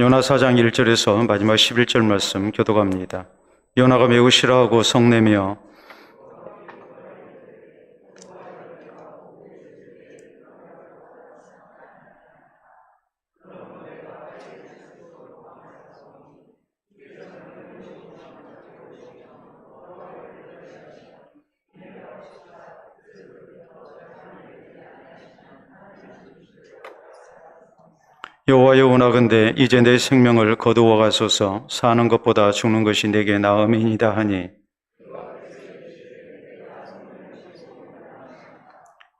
요나 4장 1절에서 마지막 11절 말씀 교독합니다. 요나가 매우 싫어하고 성내며 여호와여, 원하건대 이제 내 생명을 거두어 가소서. 사는 것보다 죽는 것이 내게 나음이니이다 하니,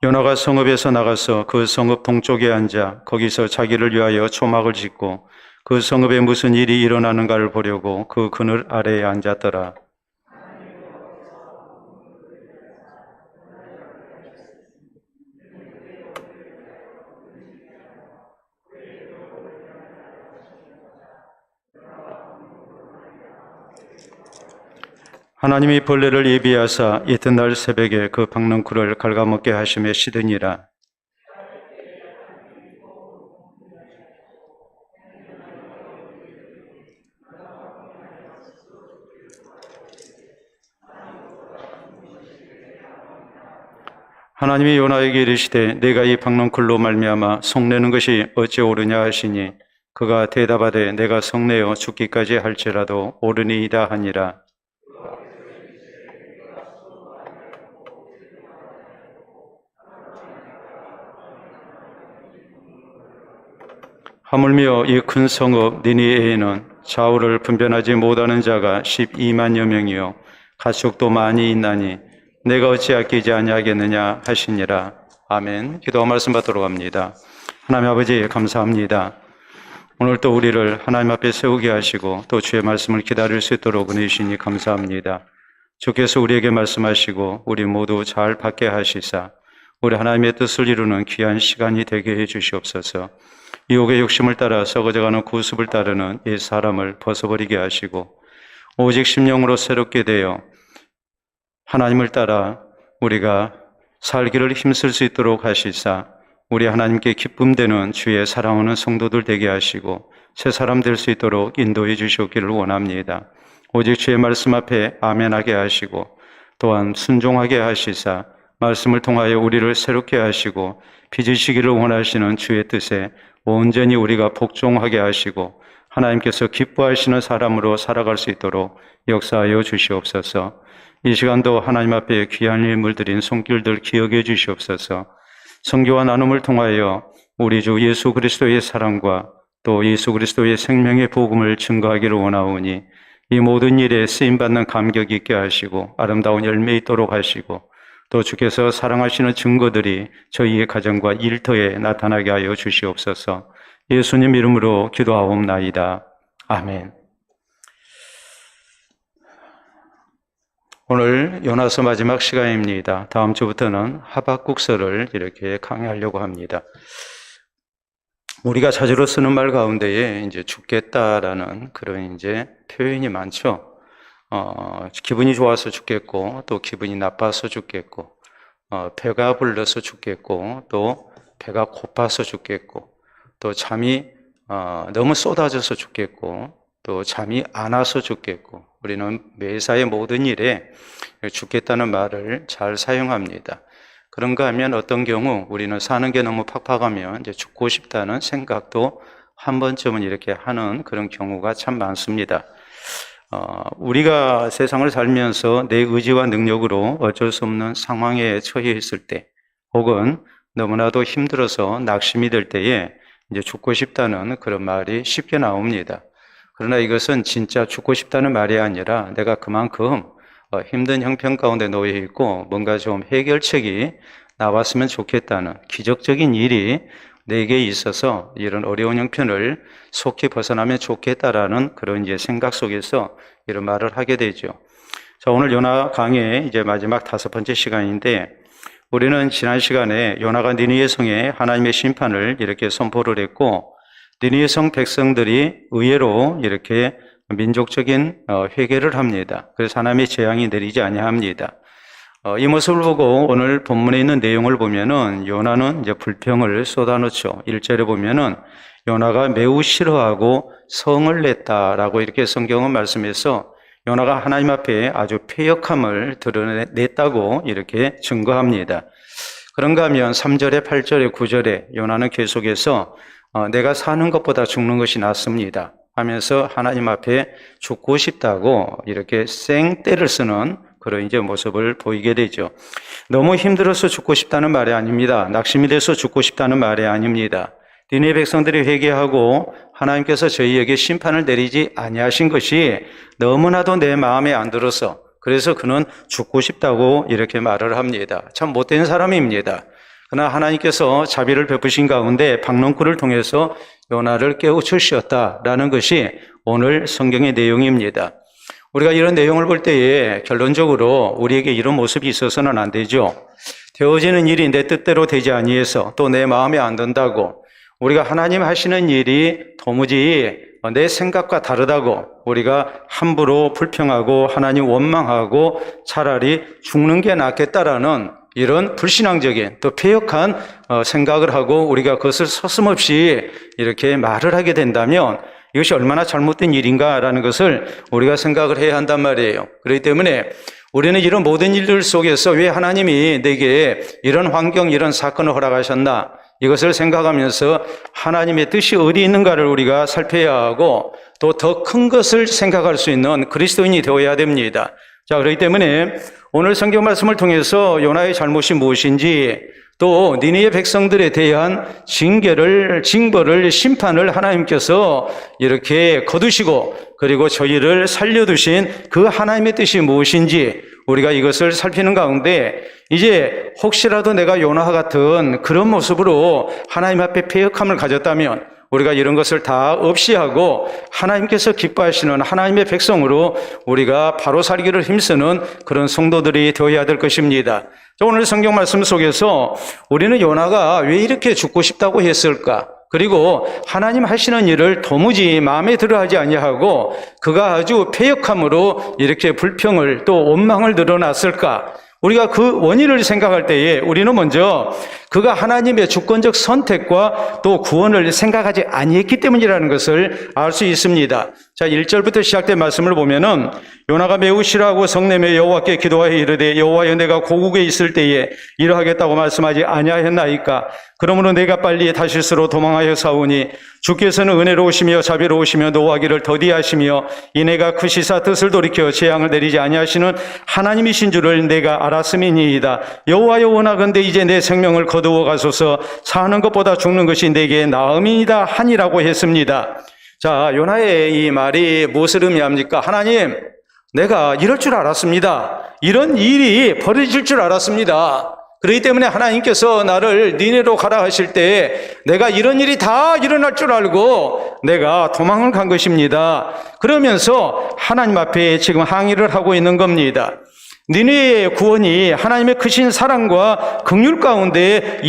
요나가 성읍에서 나가서 그 성읍 동쪽에 앉아 거기서 자기를 위하여 초막을 짓고 그 성읍에 무슨 일이 일어나는가를 보려고 그 그늘 아래에 앉았더라. 하나님이 벌레를 예비하사 이튿날 새벽에 그 박넝쿨을 갉아먹게 하심에 시드니라. 하나님이 요나에게 이르시되 내가 이 박넝쿨로 말미암아 성내는 것이 어찌 옳으냐 하시니, 그가 대답하되 내가 성내어 죽기까지 할지라도 옳으니이다 하니라. 하물며 이 큰 성읍 니느웨에는 좌우를 분별하지 못하는 자가 12만여 명이요 가축도 많이 있나니 내가 어찌 아끼지 아니하겠느냐 하시니라. 아멘. 기도와 말씀 받도록 합니다. 하나님 아버지, 감사합니다. 오늘 또 우리를 하나님 앞에 세우게 하시고 또 주의 말씀을 기다릴 수 있도록 은혜 주시니 감사합니다. 주께서 우리에게 말씀하시고 우리 모두 잘 받게 하시사 우리 하나님의 뜻을 이루는 귀한 시간이 되게 해 주시옵소서. 유혹의 욕심을 따라 썩어져가는 구습을 따르는 이 사람을 벗어버리게 하시고 오직 심령으로 새롭게 되어 하나님을 따라 우리가 살기를 힘쓸 수 있도록 하시사 우리 하나님께 기쁨되는 주의 사랑하는 성도들 되게 하시고 새 사람 될 수 있도록 인도해 주시옵기를 원합니다. 오직 주의 말씀 앞에 아멘하게 하시고 또한 순종하게 하시사 말씀을 통하여 우리를 새롭게 하시고 빚으시기를 원하시는 주의 뜻에 온전히 우리가 복종하게 하시고 하나님께서 기뻐하시는 사람으로 살아갈 수 있도록 역사하여 주시옵소서. 이 시간도 하나님 앞에 귀한 일물 드린 손길들 기억해 주시옵소서. 선교와 나눔을 통하여 우리 주 예수 그리스도의 사랑과 또 예수 그리스도의 생명의 복음을 증거하기를 원하오니 이 모든 일에 쓰임받는 감격 있게 하시고 아름다운 열매 있도록 하시고 또 주께서 사랑하시는 증거들이 저희의 가정과 일터에 나타나게 하여 주시옵소서. 예수님 이름으로 기도하옵나이다. 아멘. 오늘 요나서 마지막 시간입니다. 다음 주부터는 하박국서를 이렇게 강의하려고 합니다. 우리가 자주로 쓰는 말 가운데에 이제 죽겠다라는 그런 이제 표현이 많죠. 기분이 좋아서 죽겠고, 또 기분이 나빠서 죽겠고, 배가 불러서 죽겠고, 또 배가 고파서 죽겠고, 또 잠이 너무 쏟아져서 죽겠고, 또 잠이 안 와서 죽겠고, 우리는 매사의 모든 일에 죽겠다는 말을 잘 사용합니다. 그런가 하면 어떤 경우 우리는 사는 게 너무 팍팍하면 이제 죽고 싶다는 생각도 한 번쯤은 이렇게 하는 그런 경우가 참 많습니다. 우리가 세상을 살면서 내 의지와 능력으로 어쩔 수 없는 상황에 처해 있을 때, 혹은 너무나도 힘들어서 낙심이 될 때에 이제 죽고 싶다는 그런 말이 쉽게 나옵니다. 그러나 이것은 진짜 죽고 싶다는 말이 아니라 내가 그만큼 힘든 형편 가운데 놓여 있고 뭔가 좀 해결책이 나왔으면 좋겠다는 기적적인 일이 내게 있어서 이런 어려운 형편을 속히 벗어나면 좋겠다라는 그런 이제 생각 속에서 이런 말을 하게 되죠. 자, 오늘 요나 강의 이제 마지막 5번째 시간인데, 우리는 지난 시간에 요나가 니느웨 성에 하나님의 심판을 이렇게 선포를 했고, 니느웨 성 백성들이 의외로 이렇게 민족적인 회개를 합니다. 그래서 하나님의 재앙이 내리지 아니합니다. 이 모습을 보고 오늘 본문에 있는 내용을 보면은 요나는 이제 불평을 쏟아놓죠. 1절에 보면은 요나가 매우 싫어하고 성을 냈다라고 이렇게 성경은 말씀해서 요나가 하나님 앞에 아주 패역함을 드러냈다고 이렇게 증거합니다. 그런가 하면 3절에 8절에 9절에 요나는 계속해서 내가 사는 것보다 죽는 것이 낫습니다 하면서 하나님 앞에 죽고 싶다고 이렇게 생떼를 쓰는 그런 이제 모습을 보이게 되죠. 너무 힘들어서 죽고 싶다는 말이 아닙니다. 낙심이 돼서 죽고 싶다는 말이 아닙니다. 니네 백성들이 회개하고 하나님께서 저희에게 심판을 내리지 아니하신 것이 너무나도 내 마음에 안 들어서 그래서 그는 죽고 싶다고 이렇게 말을 합니다. 참 못된 사람입니다. 그러나 하나님께서 자비를 베푸신 가운데 박농쿨을 통해서 요나를 깨우치셨다라는 것이 오늘 성경의 내용입니다. 우리가 이런 내용을 볼 때에 결론적으로 우리에게 이런 모습이 있어서는 안 되죠. 되어지는 일이 내 뜻대로 되지 아니해서 또 내 마음에 안 든다고 우리가 하나님 하시는 일이 도무지 내 생각과 다르다고 우리가 함부로 불평하고 하나님 원망하고 차라리 죽는 게 낫겠다라는 이런 불신앙적인 또 패역한 생각을 하고 우리가 그것을 서슴없이 이렇게 말을 하게 된다면 이것이 얼마나 잘못된 일인가라는 것을 우리가 생각을 해야 한단 말이에요. 그렇기 때문에 우리는 이런 모든 일들 속에서 왜 하나님이 내게 이런 환경, 이런 사건을 허락하셨나 이것을 생각하면서 하나님의 뜻이 어디 있는가를 우리가 살펴야 하고 또 더 큰 것을 생각할 수 있는 그리스도인이 되어야 됩니다. 자, 그렇기 때문에 오늘 성경 말씀을 통해서 요나의 잘못이 무엇인지 또 니느웨 백성들에 대한 징벌을 심판을 하나님께서 이렇게 거두시고 그리고 저희를 살려두신 그 하나님의 뜻이 무엇인지 우리가 이것을 살피는 가운데 이제 혹시라도 내가 요나와 같은 그런 모습으로 하나님 앞에 패역함을 가졌다면 우리가 이런 것을 다 없이 하고 하나님께서 기뻐하시는 하나님의 백성으로 우리가 바로 살기를 힘쓰는 그런 성도들이 되어야 될 것입니다. 오늘 성경 말씀 속에서 우리는 요나가 왜 이렇게 죽고 싶다고 했을까? 그리고 하나님 하시는 일을 도무지 마음에 들어하지 아니하고 그가 아주 패역함으로 이렇게 불평을 또 원망을 드러났을까? 우리가 그 원인을 생각할 때에 우리는 먼저 그가 하나님의 주권적 선택과 또 구원을 생각하지 아니했기 때문이라는 것을 알 수 있습니다. 자, 1절부터 시작된 말씀을 보면은 요나가 매우 싫어하고 성내며 여호와께 기도하여 이르되 여호와여 내가 고국에 있을 때에 이러하겠다고 말씀하지 아니하였나이까? 그러므로 내가 빨리 다시스로 도망하여 사오니 주께서는 은혜로우시며 자비로우시며 노하기를 더디하시며 이내가 크시사 뜻을 돌이켜 재앙을 내리지 아니하시는 하나님이신 줄을 내가 알았음이니이다. 여호와여 원하건대 이제 내 생명을 거두어 가소서. 사는 것보다 죽는 것이 내게 나음이니이다 하니라고 했습니다. 자, 요나의 이 말이 무엇을 의미합니까? 하나님, 내가 이럴 줄 알았습니다. 이런 일이 벌어질 줄 알았습니다. 그렇기 때문에 하나님께서 나를 니네로 가라 하실 때 내가 이런 일이 다 일어날 줄 알고 내가 도망을 간 것입니다. 그러면서 하나님 앞에 지금 항의를 하고 있는 겁니다. 니네의 구원이 하나님의 크신 사랑과 긍휼 가운데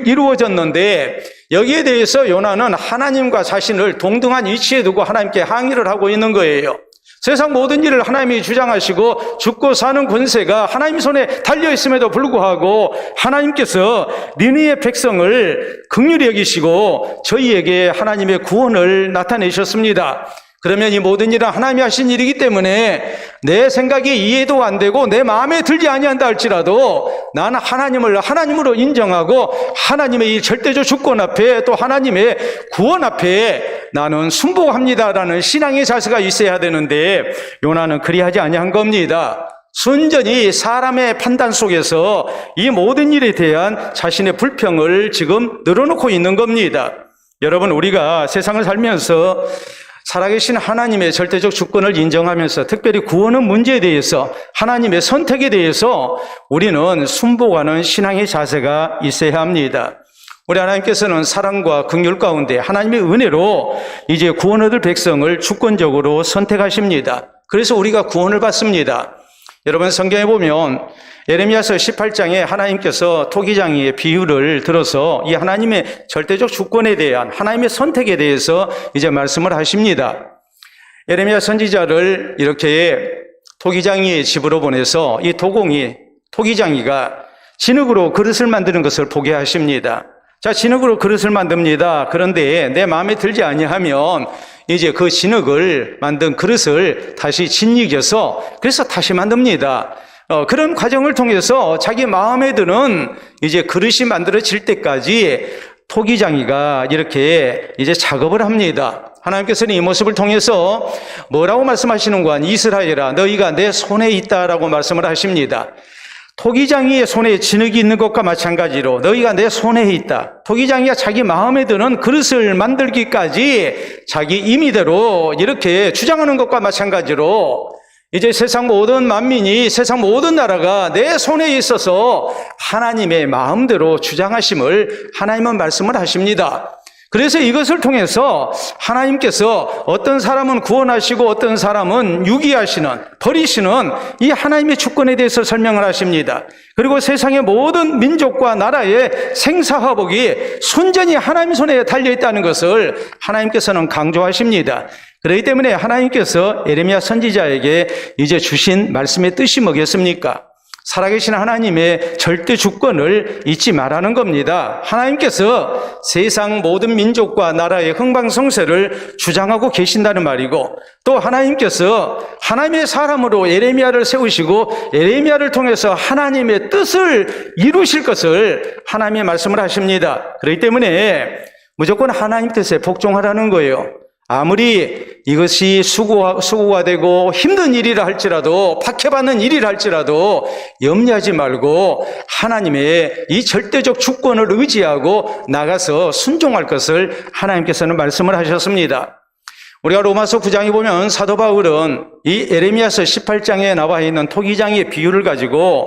이루어졌는데 여기에 대해서 요나는 하나님과 자신을 동등한 위치에 두고 하나님께 항의를 하고 있는 거예요. 세상 모든 일을 하나님이 주장하시고 죽고 사는 권세가 하나님 손에 달려있음에도 불구하고 하나님께서 니느웨 백성을 긍휼히 여기시고 저희에게 하나님의 구원을 나타내셨습니다. 그러면 이 모든 일은 하나님이 하신 일이기 때문에 내 생각이 이해도 안 되고 내 마음에 들지 아니한다 할지라도 나는 하나님을 하나님으로 인정하고 하나님의 이 절대적 주권 앞에 또 하나님의 구원 앞에 나는 순복합니다라는 신앙의 자세가 있어야 되는데 요나는 그리하지 아니한 겁니다. 순전히 사람의 판단 속에서 이 모든 일에 대한 자신의 불평을 지금 늘어놓고 있는 겁니다. 여러분, 우리가 세상을 살면서 살아계신 하나님의 절대적 주권을 인정하면서 특별히 구원의 문제에 대해서 하나님의 선택에 대해서 우리는 순복하는 신앙의 자세가 있어야 합니다. 우리 하나님께서는 사랑과 긍휼 가운데 하나님의 은혜로 이제 구원 얻을 백성을 주권적으로 선택하십니다. 그래서 우리가 구원을 받습니다. 여러분, 성경에 보면 예레미야서 18장에 하나님께서 토기장이의 비유를 들어서 이 하나님의 절대적 주권에 대한 하나님의 선택에 대해서 이제 말씀을 하십니다. 예레미야 선지자를 이렇게 토기장이의 집으로 보내서 이 토기장이가 진흙으로 그릇을 만드는 것을 보게 하십니다. 자, 진흙으로 그릇을 만듭니다. 그런데 내 마음에 들지 아니하면 이제 그 진흙을 만든 그릇을 다시 짓이겨서 그래서 다시 만듭니다. 그런 과정을 통해서 자기 마음에 드는 이제 그릇이 만들어질 때까지 토기장이가 이렇게 이제 작업을 합니다. 하나님께서는 이 모습을 통해서 뭐라고 말씀하시는가? 이스라엘아, 너희가 내 손에 있다라고 말씀을 하십니다. 토기장이의 손에 진흙이 있는 것과 마찬가지로 너희가 내 손에 있다. 토기장이가 자기 마음에 드는 그릇을 만들기까지 자기 임의대로 이렇게 주장하는 것과 마찬가지로 이제 세상 모든 만민이, 세상 모든 나라가 내 손에 있어서 하나님의 마음대로 주장하심을 하나님은 말씀을 하십니다. 그래서 이것을 통해서 하나님께서 어떤 사람은 구원하시고 어떤 사람은 유기하시는, 버리시는 이 하나님의 주권에 대해서 설명을 하십니다. 그리고 세상의 모든 민족과 나라의 생사화복이 순전히 하나님 손에 달려있다는 것을 하나님께서는 강조하십니다. 그렇기 때문에 하나님께서 예레미야 선지자에게 이제 주신 말씀의 뜻이 뭐겠습니까? 살아계신 하나님의 절대 주권을 잊지 말라는 겁니다. 하나님께서 세상 모든 민족과 나라의 흥방성쇠를 주장하고 계신다는 말이고, 또 하나님께서 하나님의 사람으로 예레미야를 세우시고 예레미야를 통해서 하나님의 뜻을 이루실 것을 하나님의 말씀을 하십니다. 그렇기 때문에 무조건 하나님 뜻에 복종하라는 거예요. 아무리 이것이 수고가 되고 힘든 일이라 할지라도, 박해받는 일이라 할지라도 염려하지 말고 하나님의 이 절대적 주권을 의지하고 나가서 순종할 것을 하나님께서는 말씀을 하셨습니다. 우리가 로마서 9장에 보면 사도 바울은 이 에레미야서 18장에 나와 있는 토기장의 비유를 가지고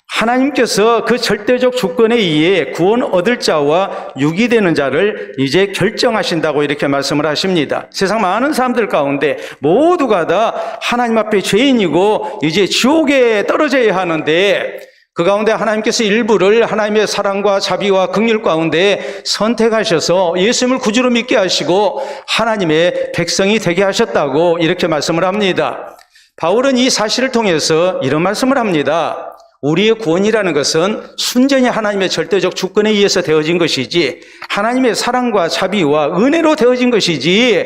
하나님께서 그 절대적 주권에 의해 구원 얻을 자와 유기되는 자를 이제 결정하신다고 이렇게 말씀을 하십니다. 세상 많은 사람들 가운데 모두가 다 하나님 앞에 죄인이고 이제 지옥에 떨어져야 하는데, 그 가운데 하나님께서 일부를 하나님의 사랑과 자비와 긍휼 가운데 선택하셔서 예수님을 구주로 믿게 하시고 하나님의 백성이 되게 하셨다고 이렇게 말씀을 합니다. 바울은 이 사실을 통해서 이런 말씀을 합니다. 우리의 구원이라는 것은 순전히 하나님의 절대적 주권에 의해서 되어진 것이지, 하나님의 사랑과 자비와 은혜로 되어진 것이지,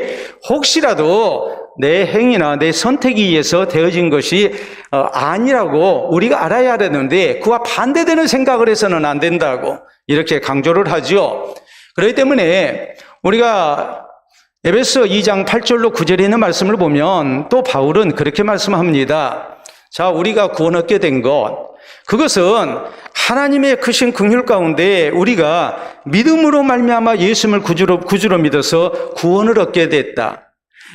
혹시라도 내 행위나 내 선택에 의해서 되어진 것이 아니라고 우리가 알아야 되는데, 그와 반대되는 생각을 해서는 안 된다고 이렇게 강조를 하죠. 그렇기 때문에 우리가 에베소 2장 8절로 9절에 있는 말씀을 보면 또 바울은 그렇게 말씀합니다. 자, 우리가 구원 얻게 된 것, 그것은 하나님의 크신 긍휼 가운데 우리가 믿음으로 말미암아 예수님을 구주로 믿어서 구원을 얻게 됐다.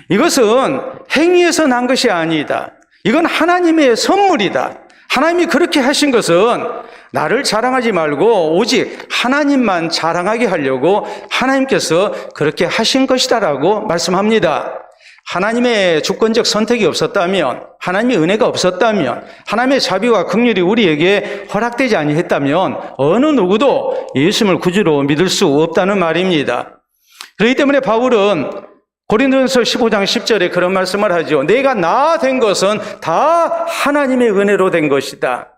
이것은 행위에서 난 것이 아니다. 이건 하나님의 선물이다. 하나님이 그렇게 하신 것은 나를 자랑하지 말고 오직 하나님만 자랑하게 하려고 하나님께서 그렇게 하신 것이다라고 말씀합니다. 하나님의 주권적 선택이 없었다면, 하나님의 은혜가 없었다면, 하나님의 자비와 긍휼이 우리에게 허락되지 아니했다면 어느 누구도 예수님을 구주로 믿을 수 없다는 말입니다. 그렇기 때문에 바울은 고린도전서 15장 10절에 그런 말씀을 하죠. 내가 나 된 것은 다 하나님의 은혜로 된 것이다.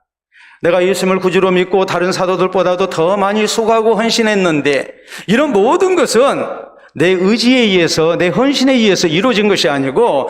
내가 예수님을 구주로 믿고 다른 사도들보다도 더 많이 수고하고 헌신했는데, 이런 모든 것은 내 의지에 의해서, 내 헌신에 의해서 이루어진 것이 아니고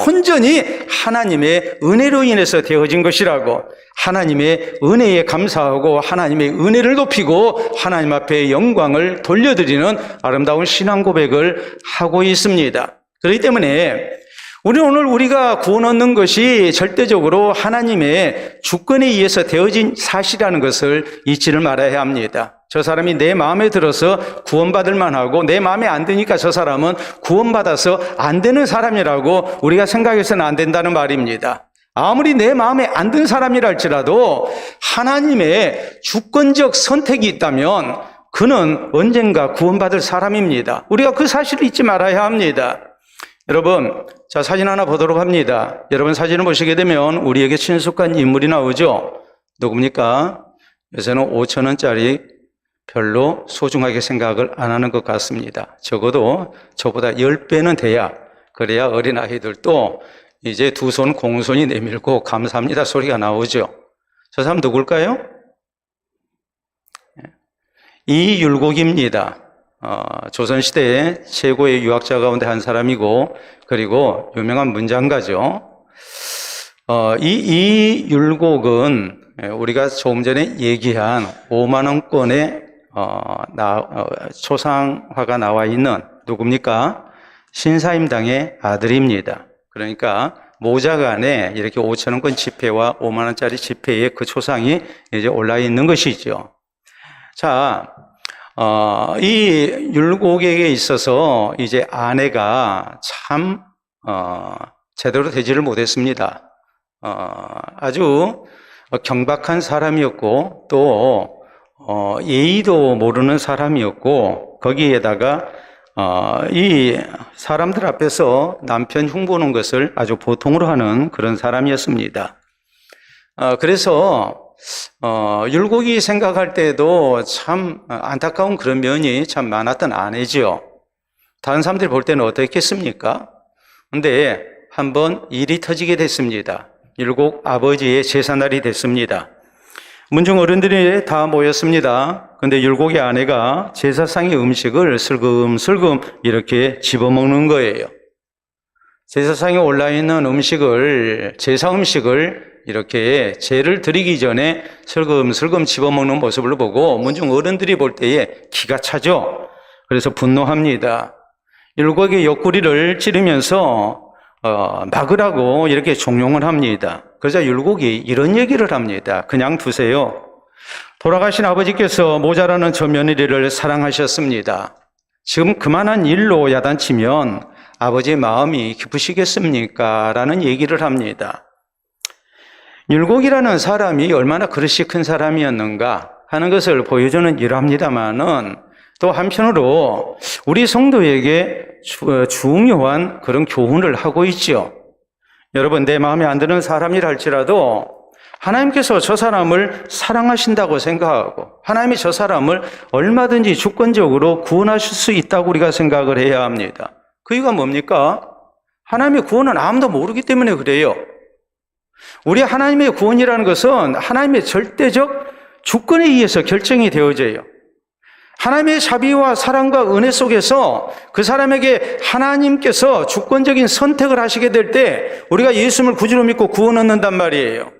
온전히 하나님의 은혜로 인해서 되어진 것이라고, 하나님의 은혜에 감사하고 하나님의 은혜를 높이고 하나님 앞에 영광을 돌려드리는 아름다운 신앙 고백을 하고 있습니다. 그렇기 때문에 오늘 우리가 구원 얻는 것이 절대적으로 하나님의 주권에 의해서 되어진 사실이라는 것을 잊지를 말아야 합니다. 저 사람이 내 마음에 들어서 구원받을 만하고 내 마음에 안 드니까 저 사람은 구원받아서 안 되는 사람이라고 우리가 생각해서는 안 된다는 말입니다. 아무리 내 마음에 안 든 사람이라 할지라도 하나님의 주권적 선택이 있다면 그는 언젠가 구원받을 사람입니다. 우리가 그 사실을 잊지 말아야 합니다. 여러분, 자, 사진 하나 보도록 합니다. 여러분 사진을 보시게 되면 우리에게 친숙한 인물이 나오죠. 누굽니까? 요새는 5,000원짜리 별로 소중하게 생각을 안 하는 것 같습니다. 적어도 저보다 10배는 돼야, 그래야 어린아이들도 이제 두 손 공손히 내밀고 감사합니다 소리가 나오죠. 저 사람 누굴까요? 이 율곡입니다. 조선시대 최고의 유학자 가운데 한 사람이고, 그리고 유명한 문장가죠. 이 율곡은 우리가 조금 전에 얘기한 5만 원권의 초상화가 나와 있는 누굽니까? 신사임당의 아들입니다. 그러니까 모자간에 이렇게 5천 원권 지폐와 5만 원짜리 지폐에 그 초상이 이제 올라 있는 것이죠. 자, 이 율곡에게 있어서 이제 아내가 참 제대로 되지를 못했습니다. 아주 경박한 사람이었고 또 예의도 모르는 사람이었고, 거기에다가 이 사람들 앞에서 남편 흉보는 것을 아주 보통으로 하는 그런 사람이었습니다. 그래서 율곡이 생각할 때도 참 안타까운 그런 면이 참 많았던 아내죠. 다른 사람들이 볼 때는 어떻겠습니까? 근데 한번 일이 터지게 됐습니다. 율곡 아버지의 제삿날이 됐습니다. 문중 어른들이 다 모였습니다. 근데 율곡의 아내가 제사상의 음식을 슬금슬금 이렇게 집어먹는 거예요. 제사상에 올라있는 음식을, 제사 음식을 이렇게 제를 드리기 전에 슬금슬금 집어먹는 모습을 보고 문중 어른들이 볼 때에 기가 차죠. 그래서 분노합니다. 율곡의 옆구리를 찌르면서 막으라고 이렇게 종용을 합니다. 그러자 율곡이 이런 얘기를 합니다. 그냥 두세요. 돌아가신 아버지께서 모자라는 저 며느리를 사랑하셨습니다. 지금 그만한 일로 야단치면 아버지의 마음이 기쁘시겠습니까? 라는 얘기를 합니다. 율곡이라는 사람이 얼마나 그릇이 큰 사람이었는가 하는 것을 보여주는 일화입니다만은, 또 한편으로 우리 성도에게 중요한 그런 교훈을 하고 있죠. 여러분, 내 마음에 안 드는 사람이라 할지라도 하나님께서 저 사람을 사랑하신다고 생각하고 하나님이 저 사람을 얼마든지 주권적으로 구원하실 수 있다고 우리가 생각을 해야 합니다. 그 이유가 뭡니까? 하나님의 구원은 아무도 모르기 때문에 그래요. 우리 하나님의 구원이라는 것은 하나님의 절대적 주권에 의해서 결정이 되어져요. 하나님의 자비와 사랑과 은혜 속에서 그 사람에게 하나님께서 주권적인 선택을 하시게 될 때 우리가 예수님을 구주로 믿고 구원 얻는단 말이에요.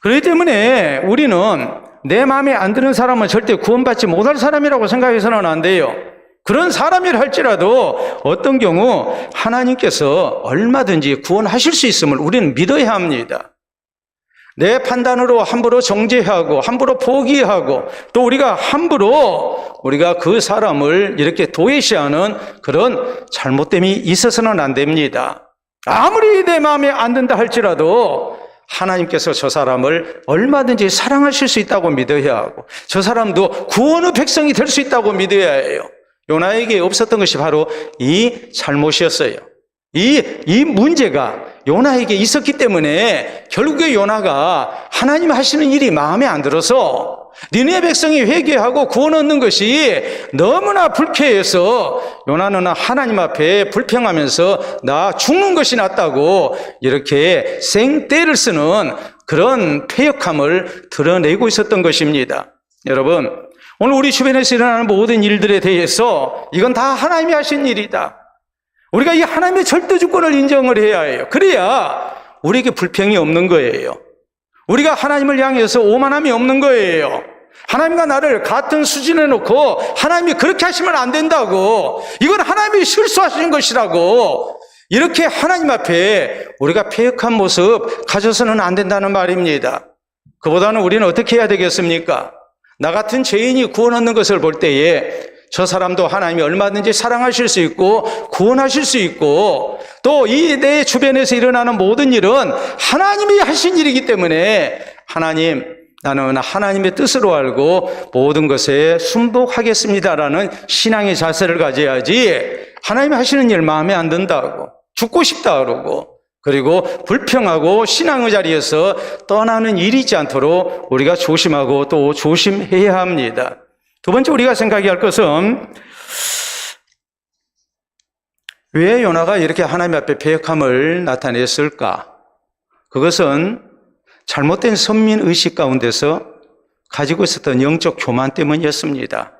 그렇기 때문에 우리는 내 마음에 안 드는 사람은 절대 구원받지 못할 사람이라고 생각해서는 안 돼요. 그런 사람이라 할지라도 어떤 경우 하나님께서 얼마든지 구원하실 수 있음을 우리는 믿어야 합니다. 내 판단으로 함부로 정죄하고 함부로 포기하고 또 우리가 그 사람을 이렇게 도외시하는 그런 잘못됨이 있어서는 안 됩니다. 아무리 내 마음에 안 든다 할지라도 하나님께서 저 사람을 얼마든지 사랑하실 수 있다고 믿어야 하고 저 사람도 구원의 백성이 될 수 있다고 믿어야 해요. 요나에게 없었던 것이 바로 이 잘못이었어요. 이 문제가 요나에게 있었기 때문에 결국에 요나가 하나님 하시는 일이 마음에 안 들어서 니네 백성이 회개하고 구원 얻는 것이 너무나 불쾌해서 요나는 하나님 앞에 불평하면서 나 죽는 것이 낫다고 이렇게 생떼를 쓰는 그런 패역함을 드러내고 있었던 것입니다. 여러분, 오늘 우리 주변에서 일어나는 모든 일들에 대해서 이건 다 하나님이 하신 일이다. 우리가 이 하나님의 절대 주권을 인정을 해야 해요. 그래야 우리에게 불평이 없는 거예요. 우리가 하나님을 향해서 오만함이 없는 거예요. 하나님과 나를 같은 수준에 놓고 하나님이 그렇게 하시면 안 된다고, 이건 하나님이 실수하신 것이라고 이렇게 하나님 앞에 우리가 패역한 모습 가져서는 안 된다는 말입니다. 그보다는 우리는 어떻게 해야 되겠습니까? 나 같은 죄인이 구원 얻는 것을 볼 때에 저 사람도 하나님이 얼마든지 사랑하실 수 있고 구원하실 수 있고 또 이 내 주변에서 일어나는 모든 일은 하나님이 하신 일이기 때문에 나는 하나님의 뜻으로 알고 모든 것에 순복하겠습니다라는 신앙의 자세를 가져야지, 하나님이 하시는 일 마음에 안 든다고 죽고 싶다 그러고 그리고 불평하고 신앙의 자리에서 떠나는 일이 있지 않도록 우리가 조심하고 또 조심해야 합니다. 두 번째 우리가 생각해야 할 것은, 왜 요나가 이렇게 하나님 앞에 패역함을 나타냈을까? 그것은 잘못된 선민의식 가운데서 가지고 있었던 영적 교만 때문이었습니다.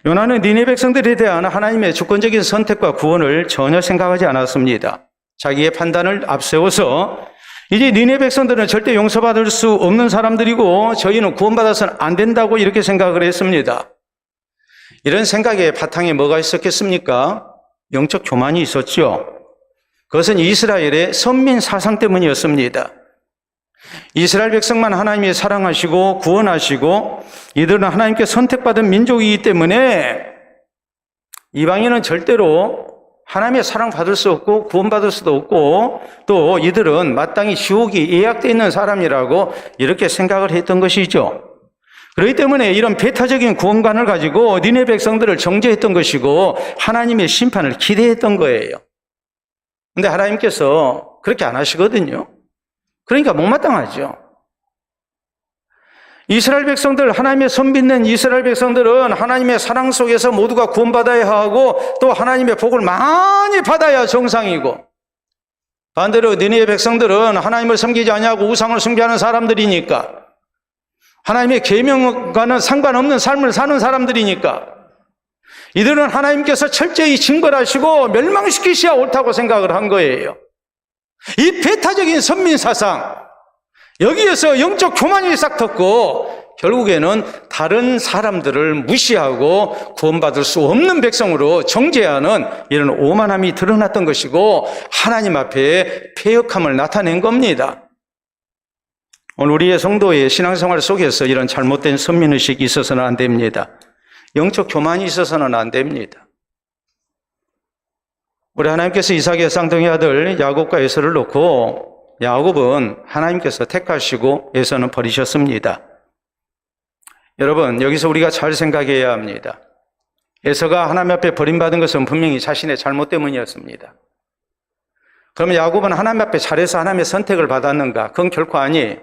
요나는 니네 백성들에 대한 하나님의 주권적인 선택과 구원을 전혀 생각하지 않았습니다. 자기의 판단을 앞세워서 이제 니네 백성들은 절대 용서받을 수 없는 사람들이고 저희는 구원받아서는 안 된다고 이렇게 생각을 했습니다. 이런 생각의 바탕에 뭐가 있었겠습니까? 영적 교만이 있었죠. 그것은 이스라엘의 선민 사상 때문이었습니다. 이스라엘 백성만 하나님이 사랑하시고 구원하시고 이들은 하나님께 선택받은 민족이기 때문에 이방인은 절대로 하나님의 사랑받을 수 없고 구원받을 수도 없고 또 이들은 마땅히 지옥이 예약되어 있는 사람이라고 이렇게 생각을 했던 것이죠. 그렇기 때문에 이런 배타적인 구원관을 가지고 니네 백성들을 정죄했던 것이고 하나님의 심판을 기대했던 거예요. 근데 하나님께서 그렇게 안 하시거든요. 그러니까 못마땅하죠. 이스라엘 백성들, 하나님의 선빚낸 이스라엘 백성들은 하나님의 사랑 속에서 모두가 구원받아야 하고 또 하나님의 복을 많이 받아야 정상이고 반대로 니네 백성들은 하나님을 섬기지 아니하고 우상을 숭배하는 사람들이니까 하나님의 계명과는 상관없는 삶을 사는 사람들이니까 이들은 하나님께서 철저히 징벌하시고 멸망시키셔야 옳다고 생각을 한 거예요. 이 배타적인 선민사상, 여기에서 영적 교만이 싹 텄고 결국에는 다른 사람들을 무시하고 구원받을 수 없는 백성으로 정죄하는 이런 오만함이 드러났던 것이고 하나님 앞에 패역함을 나타낸 겁니다. 오늘 우리의 성도의 신앙생활 속에서 이런 잘못된 선민의식이 있어서는 안 됩니다. 영적 교만이 있어서는 안 됩니다. 우리 하나님께서 이삭의 쌍둥이 아들 야곱과 에서를 놓고 야곱은 하나님께서 택하시고 에서는 버리셨습니다. 여러분, 여기서 우리가 잘 생각해야 합니다. 에서가 하나님 앞에 버림받은 것은 분명히 자신의 잘못 때문이었습니다. 그러면 야곱은 하나님 앞에 잘해서 하나님의 선택을 받았는가? 그건 결코 아니에요.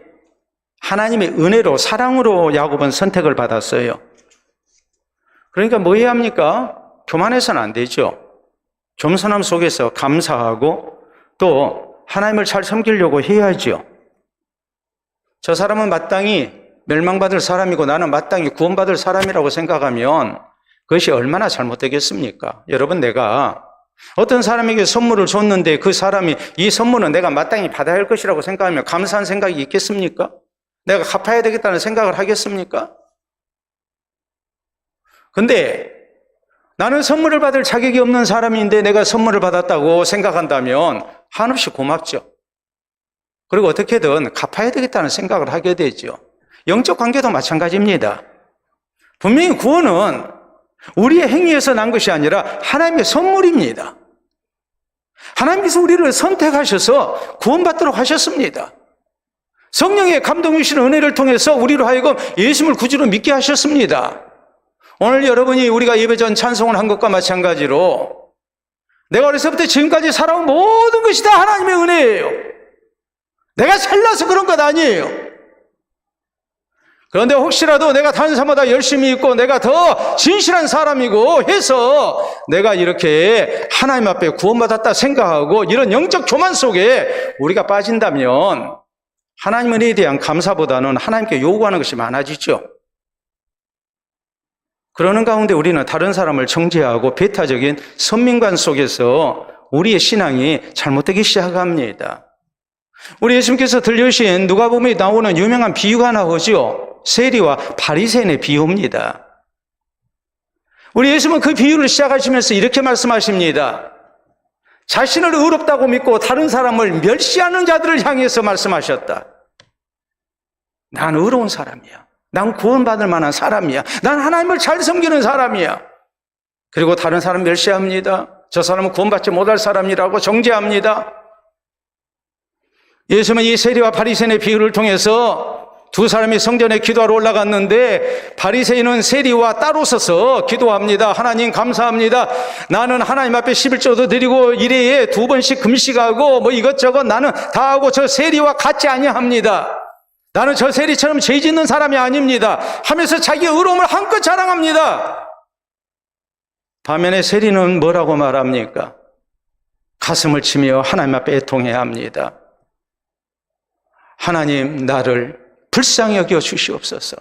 하나님의 은혜로, 사랑으로 야곱은 선택을 받았어요. 그러니까 뭐 해야 합니까? 교만해서는 안 되죠. 겸손함 속에서 감사하고 또 하나님을 잘 섬기려고 해야죠. 저 사람은 마땅히 멸망받을 사람이고 나는 마땅히 구원받을 사람이라고 생각하면 그것이 얼마나 잘못되겠습니까? 여러분, 내가 어떤 사람에게 선물을 줬는데 그 사람이 이 선물은 내가 마땅히 받아야 할 것이라고 생각하면 감사한 생각이 있겠습니까? 내가 갚아야 되겠다는 생각을 하겠습니까? 근데 나는 선물을 받을 자격이 없는 사람인데 내가 선물을 받았다고 생각한다면 한없이 고맙죠. 그리고 어떻게든 갚아야 되겠다는 생각을 하게 되죠. 영적 관계도 마찬가지입니다. 분명히 구원은 우리의 행위에서 난 것이 아니라 하나님의 선물입니다. 하나님께서 우리를 선택하셔서 구원받도록 하셨습니다. 성령의 감동 주시는 은혜를 통해서 우리로 하여금 예수님을 구주로 믿게 하셨습니다. 오늘 여러분이 우리가 예배 전 찬송을 한 것과 마찬가지로 내가 어려서부터 지금까지 살아온 모든 것이 다 하나님의 은혜예요. 내가 잘나서 그런 것 아니에요. 그런데 혹시라도 내가 다른 사람보다 열심히 있고 내가 더 진실한 사람이고 해서 내가 이렇게 하나님 앞에 구원받았다 생각하고 이런 영적 교만 속에 우리가 빠진다면 하나님 은혜에 대한 감사보다는 하나님께 요구하는 것이 많아지죠. 그러는 가운데 우리는 다른 사람을 정죄하고 배타적인 선민관 속에서 우리의 신앙이 잘못되기 시작합니다. 우리 예수님께서 들려주신 누가복음에 나오는 유명한 비유가 하나 오죠. 세리와 바리새인의 비유입니다. 우리 예수님은 그 비유를 시작하시면서 이렇게 말씀하십니다. 자신을 의롭다고 믿고 다른 사람을 멸시하는 자들을 향해서 말씀하셨다. 난 의로운 사람이야. 난 구원받을 만한 사람이야. 난 하나님을 잘 섬기는 사람이야. 그리고 다른 사람 멸시합니다. 저 사람은 구원받지 못할 사람이라고 정죄합니다. 예수님은 이 세리와 바리새인의 비유를 통해서 두 사람이 성전에 기도하러 올라갔는데 바리새인은 세리와 따로 서서 기도합니다. 하나님 감사합니다. 나는 하나님 앞에 11조도 드리고 일회에 2번씩 금식하고 뭐 이것저것 나는 다 하고 저 세리와 같지 아니합니다. 나는 저 세리처럼 죄 짓는 사람이 아닙니다. 하면서 자기의 의로움을 한껏 자랑합니다. 반면에 세리는 뭐라고 말합니까? 가슴을 치며 하나님 앞에 애통해야 합니다. 하나님, 나를 불쌍히 여겨 주시옵소서.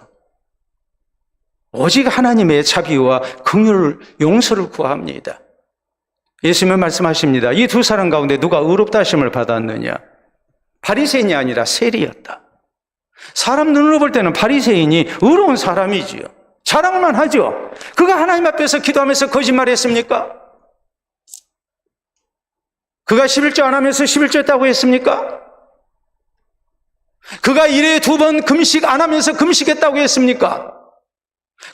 오직 하나님의 자비와 긍휼, 용서를 구합니다. 예수님은 말씀하십니다. 이 두 사람 가운데 누가 의롭다 하심을 받았느냐? 바리새인이 아니라 세리였다. 사람 눈으로 볼 때는 바리새인이 의로운 사람이지요. 자랑만 하죠. 그가 하나님 앞에서 기도하면서 거짓말했습니까? 그가 11조 안 하면서 11조 했다고 했습니까? 그가 일에 2번 금식 안 하면서 금식했다고 했습니까?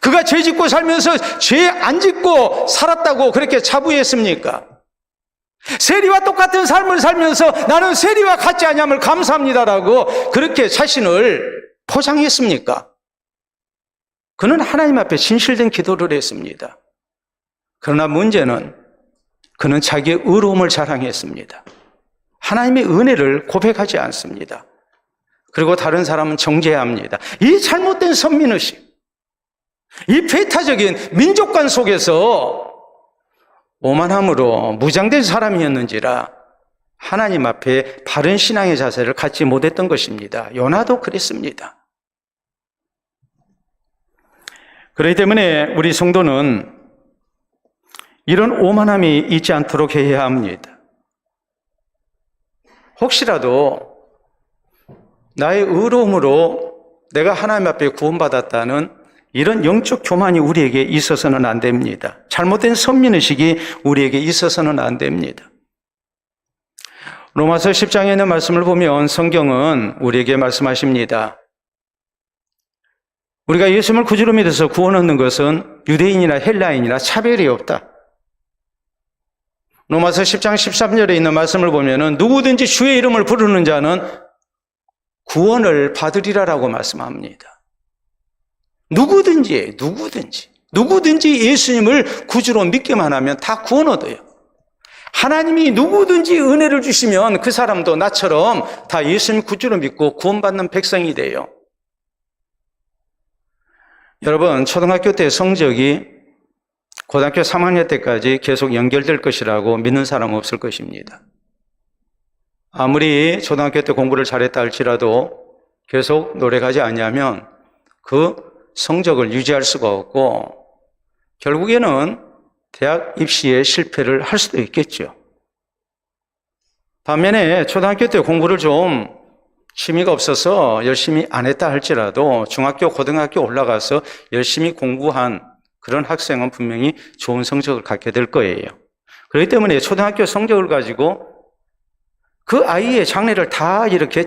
그가 죄 짓고 살면서 죄 안 짓고 살았다고 그렇게 자부했습니까? 세리와 똑같은 삶을 살면서 나는 세리와 같지 아니함을 감사합니다라고 그렇게 자신을 포장했습니까? 그는 하나님 앞에 진실된 기도를 했습니다. 그러나 문제는 그는 자기의 의로움을 자랑했습니다. 하나님의 은혜를 고백하지 않습니다. 그리고 다른 사람은 정죄합니다. 이 잘못된 선민의식, 이 배타적인 민족관 속에서 오만함으로 무장된 사람이었는지라 하나님 앞에 바른 신앙의 자세를 갖지 못했던 것입니다. 요나도 그랬습니다. 그렇기 때문에 우리 성도는 이런 오만함이 있지 않도록 해야 합니다. 혹시라도 나의 의로움으로 내가 하나님 앞에 구원받았다는 이런 영적 교만이 우리에게 있어서는 안 됩니다. 잘못된 선민의식이 우리에게 있어서는 안 됩니다. 로마서 10장에 있는 말씀을 보면 성경은 우리에게 말씀하십니다. 우리가 예수님을 구주로 믿어서 구원 얻는 것은 유대인이나 헬라인이나 차별이 없다. 로마서 10장 13절에 있는 말씀을 보면은 누구든지 주의 이름을 부르는 자는 구원을 받으리라라고 말씀합니다. 누구든지 예수님을 구주로 믿기만 하면 다 구원 얻어요. 하나님이 누구든지 은혜를 주시면 그 사람도 나처럼 다 예수님 구주로 믿고 구원받는 백성이 돼요. 여러분, 초등학교 때 성적이 고등학교 3학년 때까지 계속 연결될 것이라고 믿는 사람 없을 것입니다. 아무리 초등학교 때 공부를 잘했다 할지라도 계속 노력하지 않으면 그 성적을 유지할 수가 없고 결국에는 대학 입시에 실패를 할 수도 있겠죠. 반면에 초등학교 때 공부를 좀 취미가 없어서 열심히 안 했다 할지라도 중학교, 고등학교 올라가서 열심히 공부한 그런 학생은 분명히 좋은 성적을 갖게 될 거예요. 그렇기 때문에 초등학교 성적을 가지고 그 아이의 장래를 다 이렇게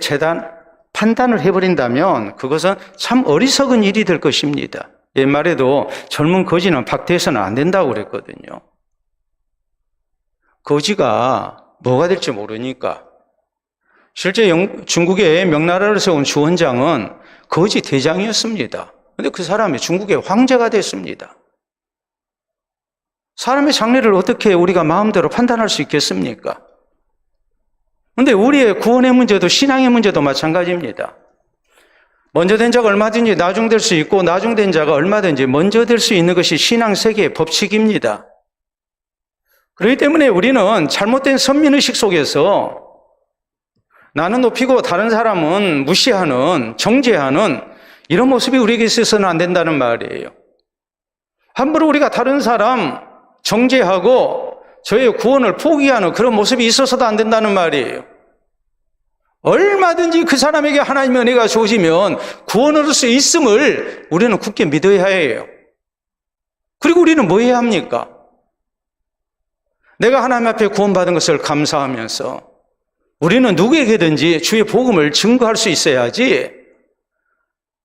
판단을 해버린다면 그것은 참 어리석은 일이 될 것입니다. 옛말에도 젊은 거지는 박대해서는 안 된다고 그랬거든요. 거지가 뭐가 될지 모르니까. 실제 중국의 명나라를 세운 주원장은 거지 대장이었습니다. 그런데 그 사람이 중국의 황제가 됐습니다. 사람의 장래를 어떻게 우리가 마음대로 판단할 수 있겠습니까? 그런데 우리의 구원의 문제도 신앙의 문제도 마찬가지입니다. 먼저 된 자가 얼마든지 나중될 수 있고 나중된 자가 얼마든지 먼저 될 수 있는 것이 신앙 세계의 법칙입니다. 그렇기 때문에 우리는 잘못된 선민의식 속에서 나는 높이고 다른 사람은 무시하는, 정죄하는 이런 모습이 우리에게 있어서는 안 된다는 말이에요. 함부로 우리가 다른 사람 정죄하고 저의 구원을 포기하는 그런 모습이 있어서도 안 된다는 말이에요. 얼마든지 그 사람에게 하나님의 은혜가 주어지면 구원을 얻을 수 있음을 우리는 굳게 믿어야 해요. 그리고 우리는 뭐 해야 합니까? 내가 하나님 앞에 구원받은 것을 감사하면서 우리는 누구에게든지 주의 복음을 증거할 수 있어야지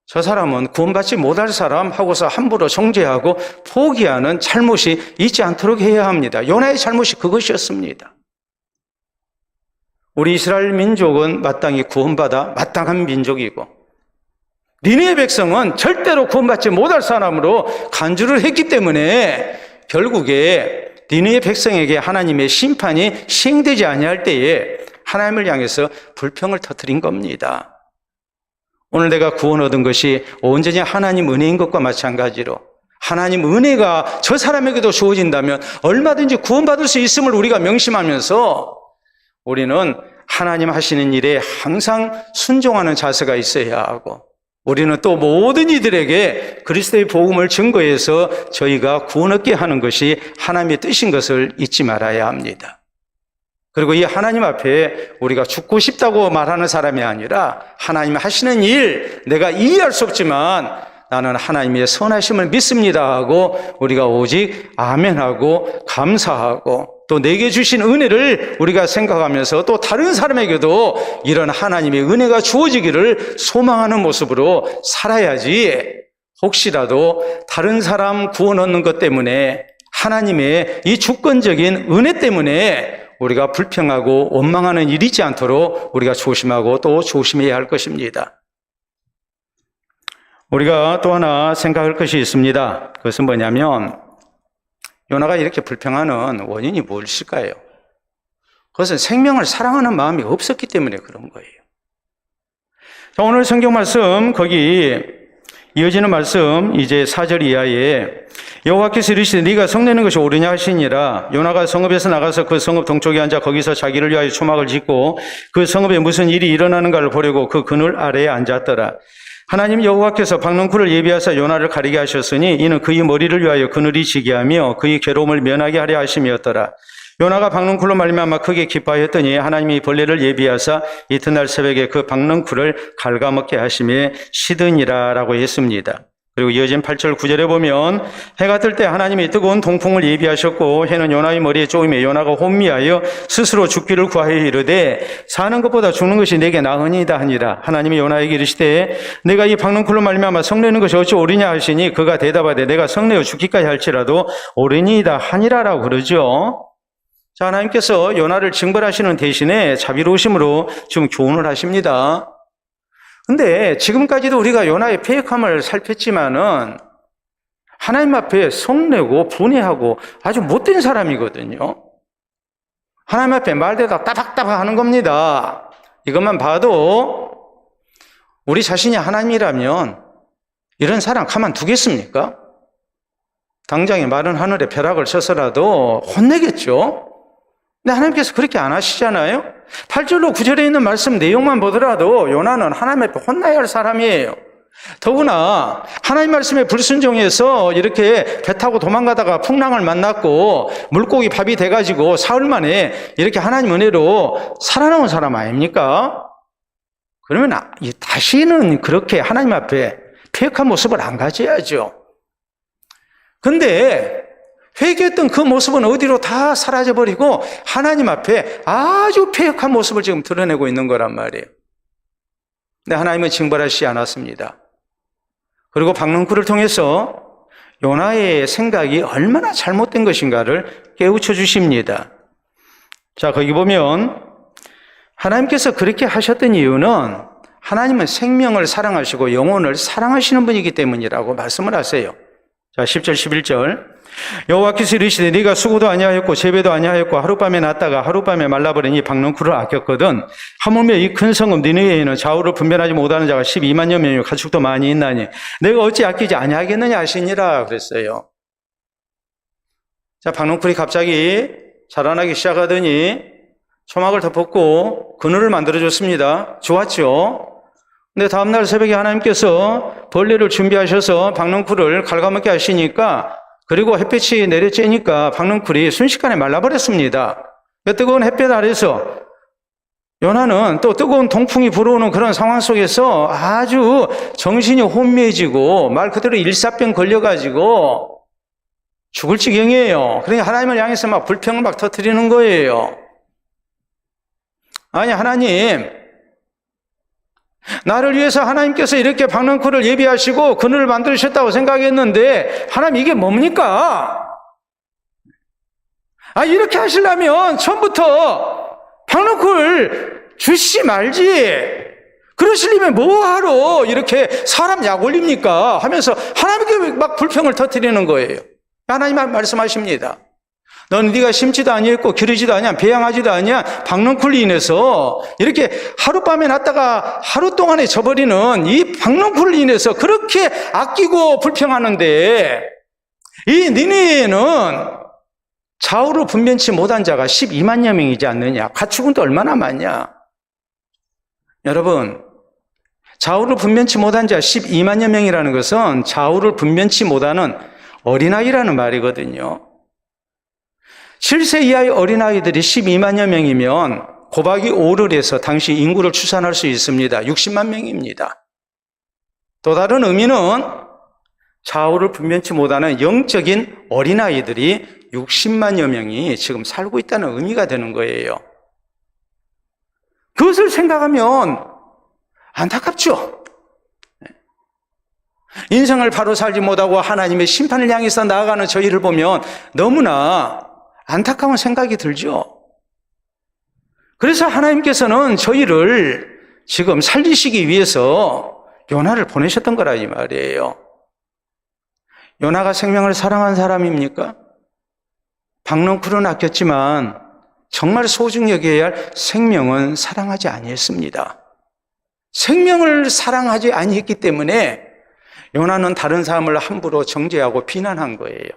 저 사람은 구원받지 못할 사람 하고서 함부로 정죄하고 포기하는 잘못이 있지 않도록 해야 합니다. 요나의 잘못이 그것이었습니다. 우리 이스라엘 민족은 마땅히 구원받아 마땅한 민족이고 니느웨 백성은 절대로 구원받지 못할 사람으로 간주를 했기 때문에 결국에 니느웨 백성에게 하나님의 심판이 시행되지 아니할 때에 하나님을 향해서 불평을 터뜨린 겁니다. 오늘 내가 구원 얻은 것이 온전히 하나님 은혜인 것과 마찬가지로 하나님 은혜가 저 사람에게도 주어진다면 얼마든지 구원받을 수 있음을 우리가 명심하면서 우리는 하나님 하시는 일에 항상 순종하는 자세가 있어야 하고 우리는 또 모든 이들에게 그리스도의 복음을 증거해서 저희가 구원 얻게 하는 것이 하나님의 뜻인 것을 잊지 말아야 합니다. 그리고 이 하나님 앞에 우리가 죽고 싶다고 말하는 사람이 아니라 하나님 하시는 일, 내가 이해할 수 없지만 나는 하나님의 선하심을 믿습니다 하고 우리가 오직 아멘하고 감사하고 또 내게 주신 은혜를 우리가 생각하면서 또 다른 사람에게도 이런 하나님의 은혜가 주어지기를 소망하는 모습으로 살아야지 혹시라도 다른 사람 구원 얻는 것 때문에 하나님의 이 주권적인 은혜 때문에 우리가 불평하고 원망하는 일이 있지 않도록 우리가 조심하고 또 조심해야 할 것입니다. 우리가 또 하나 생각할 것이 있습니다. 그것은 뭐냐면 요나가 이렇게 불평하는 원인이 무엇일까요? 그것은 생명을 사랑하는 마음이 없었기 때문에 그런 거예요. 자, 오늘 성경 말씀 거기 이어지는 말씀 이제 4절 이하에 여호와께서 이르시되 네가 성내는 것이 옳으냐 하시니라. 요나가 성읍에서 나가서 그 성읍 동쪽에 앉아 거기서 자기를 위하여 초막을 짓고 그 성읍에 무슨 일이 일어나는가를 보려고 그 그늘 아래에 앉았더라. 하나님 여호와께서 박능쿨을 예비하사 요나를 가리게 하셨으니 이는 그의 머리를 위하여 그늘이 지게 하며 그의 괴로움을 면하게 하려 하심이었더라. 요나가 박능쿨로 말미암아 크게 기뻐하였더니 하나님이 벌레를 예비하사 이튿날 새벽에 그 박능쿨을 갉아먹게 하심에 시드니라라고 했습니다. 그리고 이어진 8절 9절에 보면 해가 뜰 때 하나님이 뜨거운 동풍을 예비하셨고 해는 요나의 머리에 쪼임에 요나가 혼미하여 스스로 죽기를 구하여 이르되 사는 것보다 죽는 것이 내게 나으니이다 하니라. 하나님이 요나에게 이르시되 내가 이 박능쿨로 말미암아 성내는 것이 어찌 옳으냐 하시니 그가 대답하되 내가 성내어 죽기까지 할지라도 옳으니이다 하니라라고 그러죠. 자, 하나님께서 요나를 징벌하시는 대신에 자비로우심으로 지금 교훈을 하십니다. 근데 지금까지도 우리가 요나의 패역함을 살폈지만은 하나님 앞에 성내고 분해하고 아주 못된 사람이거든요. 하나님 앞에 말대다 따박따박 하는 겁니다. 이것만 봐도 우리 자신이 하나님이라면 이런 사람 가만 두겠습니까? 당장에 마른 하늘에 벼락을 쳐서라도 혼내겠죠. 근데 하나님께서 그렇게 안 하시잖아요. 8절로 9절에 있는 말씀 내용만 보더라도 요나는 하나님 앞에 혼나야 할 사람이에요. 더구나 하나님 말씀에 불순종해서 이렇게 배 타고 도망가다가 풍랑을 만났고 물고기 밥이 돼가지고 사흘 만에 이렇게 하나님 은혜로 살아나온 사람 아닙니까? 그러면 다시는 그렇게 하나님 앞에 패역한 모습을 안 가져야죠. 근데 회개했던 그 모습은 어디로 다 사라져버리고 하나님 앞에 아주 패역한 모습을 지금 드러내고 있는 거란 말이에요. 근데 하나님은 징벌하시지 않았습니다. 그리고 박능쿨을 통해서 요나의 생각이 얼마나 잘못된 것인가를 깨우쳐 주십니다. 자, 거기 보면 하나님께서 그렇게 하셨던 이유는 하나님은 생명을 사랑하시고 영혼을 사랑하시는 분이기 때문이라고 말씀을 하세요. 자, 10절 11절 여호와께서 이르시되 네가 수고도 아니하였고 재배도 아니하였고 하룻밤에 났다가 하룻밤에 말라버리니 박능쿨을 아꼈거든 하물며 이 큰 성읍 니느웨에는 좌우를 분별하지 못하는 자가 12만여 명이요 가축도 많이 있나니 내가 어찌 아끼지 아니하겠느냐 하시니라 그랬어요. 자, 박능쿨이 갑자기 자라나기 시작하더니 초막을 덮었고 그늘을 만들어줬습니다. 좋았죠? 근데 다음날 새벽에 하나님께서 벌레를 준비하셔서 박능쿨을 갉아먹게 하시니까 그리고 햇빛이 내려쬐니까 박능쿨이 순식간에 말라버렸습니다. 뜨거운 햇볕 아래서 요나는 또 뜨거운 동풍이 불어오는 그런 상황 속에서 아주 정신이 혼미해지고 말 그대로 일사병 걸려가지고 죽을 지경이에요. 그러니까 하나님을 향해서 막 불평을 막 터뜨리는 거예요. 아니 하나님, 나를 위해서 하나님께서 이렇게 박능쿨을 예비하시고 그늘을 만드셨다고 생각했는데 하나님 이게 뭡니까? 이렇게 하시려면 처음부터 박능쿨 주시지 말지. 그러시려면 뭐하러 이렇게 사람 약 올립니까? 하면서 하나님께 막 불평을 터뜨리는 거예요. 하나님 말씀하십니다. 너는 네가 심지도 아니했고 기르지도 아니야 배양하지도 아니야 박능쿨로 인해서 이렇게 하룻밤에 났다가 하루 동안에 져버리는 이 박능쿨로 인해서 그렇게 아끼고 불평하는데 이 니느웨에는 좌우를 분변치 못한 자가 12만여 명이지 않느냐. 가축은 또 얼마나 많냐. 여러분, 좌우를 분변치 못한 자 12만여 명이라는 것은 좌우를 분변치 못하는 어린아이라는 말이거든요. 7세 이하의 어린아이들이 12만여 명이면 곱하기 5를 해서 당시 인구를 추산할 수 있습니다. 60만 명입니다. 또 다른 의미는 좌우를 분변치 못하는 영적인 어린아이들이 60만여 명이 지금 살고 있다는 의미가 되는 거예요. 그것을 생각하면 안타깝죠. 인생을 바로 살지 못하고 하나님의 심판을 향해서 나아가는 저희를 보면 너무나 안타까운 생각이 들죠. 그래서 하나님께서는 저희를 지금 살리시기 위해서 요나를 보내셨던 거라 이 말이에요. 요나가 생명을 사랑한 사람입니까? 박넝쿨은 아꼈지만 정말 소중히 여겨야 할 생명은 사랑하지 아니했습니다. 생명을 사랑하지 아니했기 때문에 요나는 다른 사람을 함부로 정죄하고 비난한 거예요.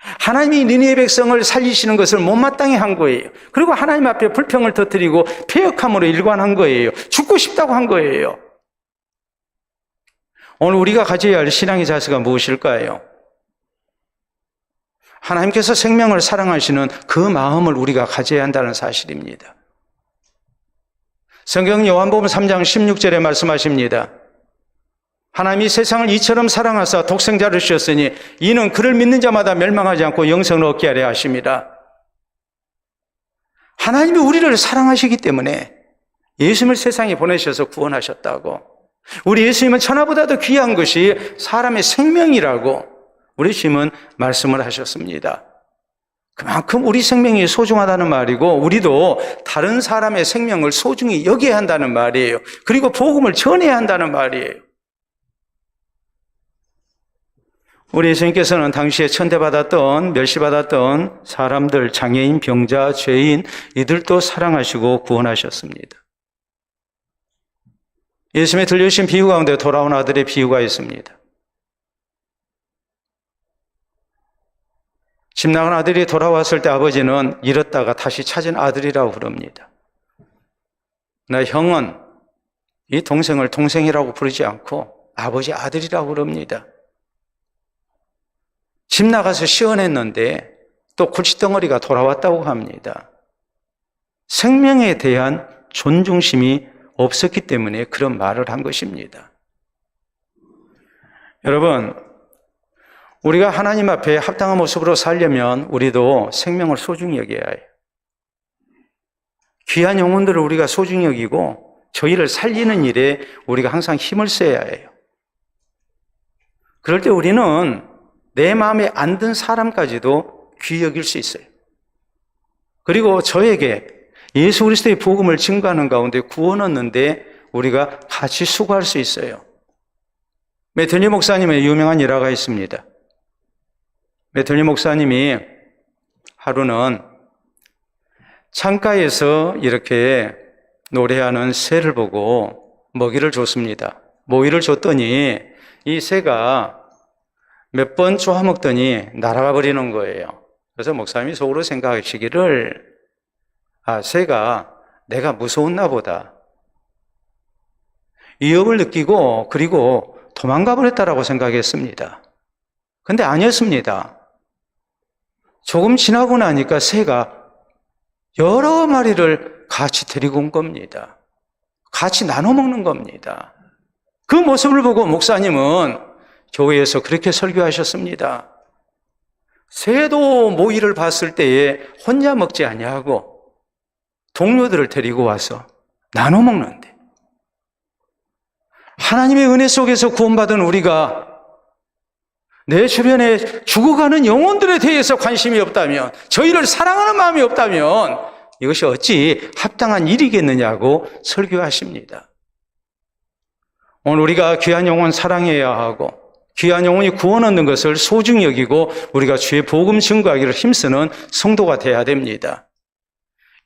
하나님이 니느웨 백성을 살리시는 것을 못마땅히 한 거예요. 그리고 하나님 앞에 불평을 터뜨리고 패역함으로 일관한 거예요. 죽고 싶다고 한 거예요. 오늘 우리가 가져야 할 신앙의 자세가 무엇일까요? 하나님께서 생명을 사랑하시는 그 마음을 우리가 가져야 한다는 사실입니다. 성경 요한복음 3장 16절에 말씀하십니다. 하나님이 세상을 이처럼 사랑하사 독생자를 주셨으니 이는 그를 믿는 자마다 멸망하지 않고 영생을 얻게 하려 하십니다. 하나님이 우리를 사랑하시기 때문에 예수님을 세상에 보내셔서 구원하셨다고. 우리 예수님은 천하보다도 귀한 것이 사람의 생명이라고 우리 주님은 말씀을 하셨습니다. 그만큼 우리 생명이 소중하다는 말이고 우리도 다른 사람의 생명을 소중히 여겨야 한다는 말이에요. 그리고 복음을 전해야 한다는 말이에요. 우리 예수님께서는 당시에 천대받았던 멸시받았던 사람들, 장애인, 병자, 죄인 이들도 사랑하시고 구원하셨습니다. 예수님의 들려주신 비유 가운데 돌아온 아들의 비유가 있습니다. 집 나간 아들이 돌아왔을 때 아버지는 잃었다가 다시 찾은 아들이라고 부릅니다. 나 형은 이 동생을 동생이라고 부르지 않고 아버지 아들이라고 부릅니다. 집 나가서 시원했는데 또 골칫덩어리가 돌아왔다고 합니다. 생명에 대한 존중심이 없었기 때문에 그런 말을 한 것입니다. 여러분, 우리가 하나님 앞에 합당한 모습으로 살려면 우리도 생명을 소중히 여겨야 해요. 귀한 영혼들을 우리가 소중히 여기고 저희를 살리는 일에 우리가 항상 힘을 써야 해요. 그럴 때 우리는 내 마음에 안 든 사람까지도 귀히 여길 수 있어요. 그리고 저에게 예수 그리스도의 복음을 증거하는 가운데 구원 얻는데 우리가 같이 수고할 수 있어요. 메틀리 목사님의 유명한 일화가 있습니다. 메틀리 목사님이 하루는 창가에서 이렇게 노래하는 새를 보고 먹이를 줬습니다. 먹이를 줬더니 이 새가 몇 번 쪼아먹더니 날아가 버리는 거예요. 그래서 목사님이 속으로 생각하시기를 새가 내가 무서웠나 보다. 위협을 느끼고 그리고 도망가 버렸다라고 생각했습니다. 근데 아니었습니다. 조금 지나고 나니까 새가 여러 마리를 같이 데리고 온 겁니다. 같이 나눠 먹는 겁니다. 그 모습을 보고 목사님은 교회에서 그렇게 설교하셨습니다. 새도 모이를 봤을 때에 혼자 먹지 아니하고 동료들을 데리고 와서 나눠 먹는데 하나님의 은혜 속에서 구원받은 우리가 내 주변에 죽어가는 영혼들에 대해서 관심이 없다면, 저희를 사랑하는 마음이 없다면 이것이 어찌 합당한 일이겠느냐고 설교하십니다. 오늘 우리가 귀한 영혼 사랑해야 하고 귀한 영혼이 구원 얻는 것을 소중히 여기고 우리가 주의 복음 증거하기를 힘쓰는 성도가 돼야 됩니다.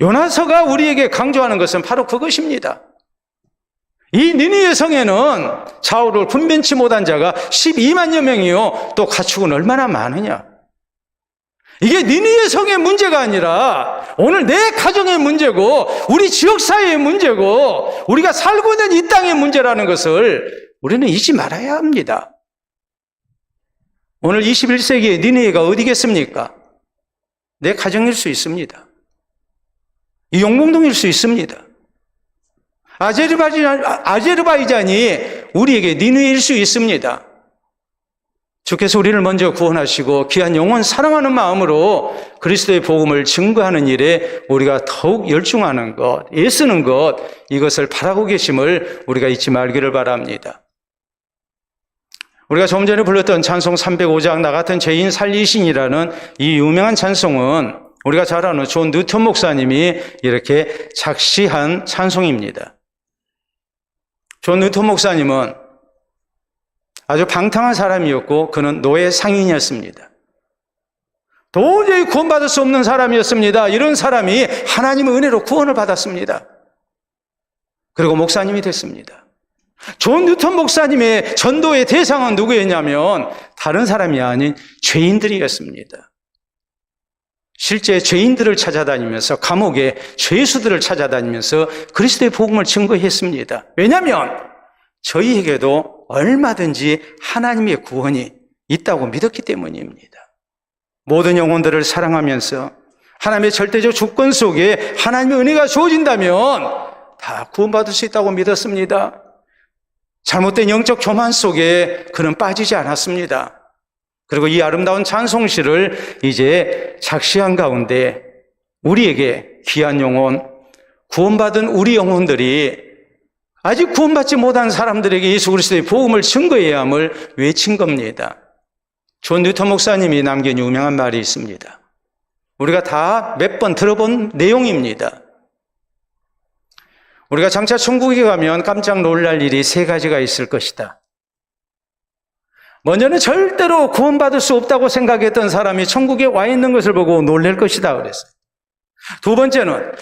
요나서가 우리에게 강조하는 것은 바로 그것입니다. 이 니느웨 성에는 좌우를 분변치 못한 자가 12만여 명이요 또 가축은 얼마나 많으냐. 이게 니느웨 성의 문제가 아니라 오늘 내 가정의 문제고 우리 지역사회의 문제고 우리가 살고 있는 이 땅의 문제라는 것을 우리는 잊지 말아야 합니다. 오늘 21세기의 니느웨가 어디겠습니까? 내 가정일 수 있습니다. 이 용봉동일 수 있습니다. 아제르바이잔이 우리에게 니느웨일 수 있습니다. 주께서 우리를 먼저 구원하시고 귀한 영혼 사랑하는 마음으로 그리스도의 복음을 증거하는 일에 우리가 더욱 열중하는 것, 애쓰는 것, 이것을 바라고 계심을 우리가 잊지 말기를 바랍니다. 우리가 조금 전에 불렀던 찬송 305장 나 같은 죄인 살리신이라는 이 유명한 찬송은 우리가 잘 아는 존 뉴턴 목사님이 이렇게 작시한 찬송입니다. 존 뉴턴 목사님은 아주 방탕한 사람이었고 그는 노예 상인이었습니다. 도저히 구원받을 수 없는 사람이었습니다. 이런 사람이 하나님의 은혜로 구원을 받았습니다. 그리고 목사님이 됐습니다. 존 뉴턴 목사님의 전도의 대상은 누구였냐면 다른 사람이 아닌 죄인들이었습니다. 실제 죄인들을 찾아다니면서 감옥에 죄수들을 찾아다니면서 그리스도의 복음을 증거했습니다. 왜냐하면 저희에게도 얼마든지 하나님의 구원이 있다고 믿었기 때문입니다. 모든 영혼들을 사랑하면서 하나님의 절대적 주권 속에 하나님의 은혜가 주어진다면 다 구원받을 수 있다고 믿었습니다. 잘못된 영적 교만 속에 그는 빠지지 않았습니다. 그리고 이 아름다운 찬송시를 이제 작시한 가운데 우리에게 귀한 영혼, 구원받은 우리 영혼들이 아직 구원받지 못한 사람들에게 예수 그리스도의 복음을 증거해야 함을 외친 겁니다. 존 뉴턴 목사님이 남긴 유명한 말이 있습니다. 우리가 다 몇 번 들어본 내용입니다. 우리가 장차 천국에 가면 깜짝 놀랄 일이 세 가지가 있을 것이다. 먼저는 절대로 구원받을 수 없다고 생각했던 사람이 천국에 와 있는 것을 보고 놀랄 것이다 그랬어요. 두 번째는